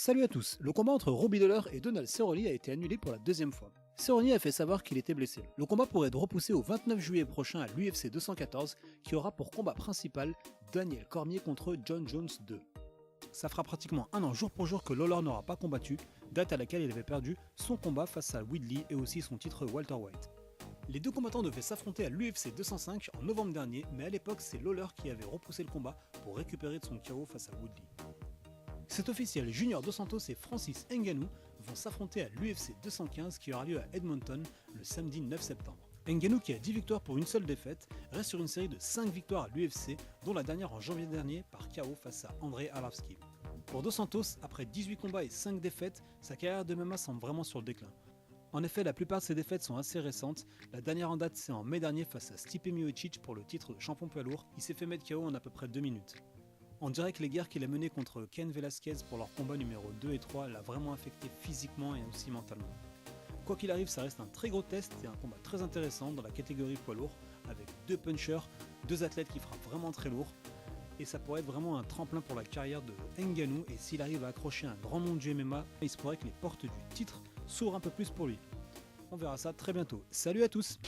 Salut à tous, le combat entre Robbie Lawler et Donald Cerrone a été annulé pour la deuxième fois. Cerrone a fait savoir qu'il était blessé. Le combat pourrait être repoussé au 29 juillet prochain à l'UFC 214, qui aura pour combat principal Daniel Cormier contre Jon Jones 2. Ça fera pratiquement un an jour pour jour que Lawler n'aura pas combattu, date à laquelle il avait perdu son combat face à Woodley et aussi son titre Walter White. Les deux combattants devaient s'affronter à l'UFC 205 en novembre dernier, mais à l'époque c'est Lawler qui avait repoussé le combat pour récupérer de son KO face à Woodley. C'est officiel, Junior Dos Santos et Francis Ngannou vont s'affronter à l'UFC 215 qui aura lieu à Edmonton le samedi 9 septembre. Ngannou, qui a 10 victoires pour une seule défaite, reste sur une série de 5 victoires à l'UFC, dont la dernière en janvier dernier par KO face à Andrei Arlovski. Pour Dos Santos, après 18 combats et 5 défaites, sa carrière de MMA semble vraiment sur le déclin. En effet, la plupart de ses défaites sont assez récentes. La dernière en date, c'est en mai dernier face à Stipe Miocic pour le titre de champion poids lourd. Il s'est fait mettre KO en à peu près 2 minutes. On dirait que les guerres qu'il a menées contre Cain Velasquez pour leur combat numéro 2 et 3 l'a vraiment affecté physiquement et aussi mentalement. Quoi qu'il arrive, ça reste un très gros test et un combat très intéressant dans la catégorie poids lourd, avec deux punchers, deux athlètes qui frappent vraiment très lourd, et ça pourrait être vraiment un tremplin pour la carrière de Ngannou, et s'il arrive à accrocher un grand nom du MMA, il se pourrait que les portes du titre s'ouvrent un peu plus pour lui. On verra ça très bientôt. Salut à tous!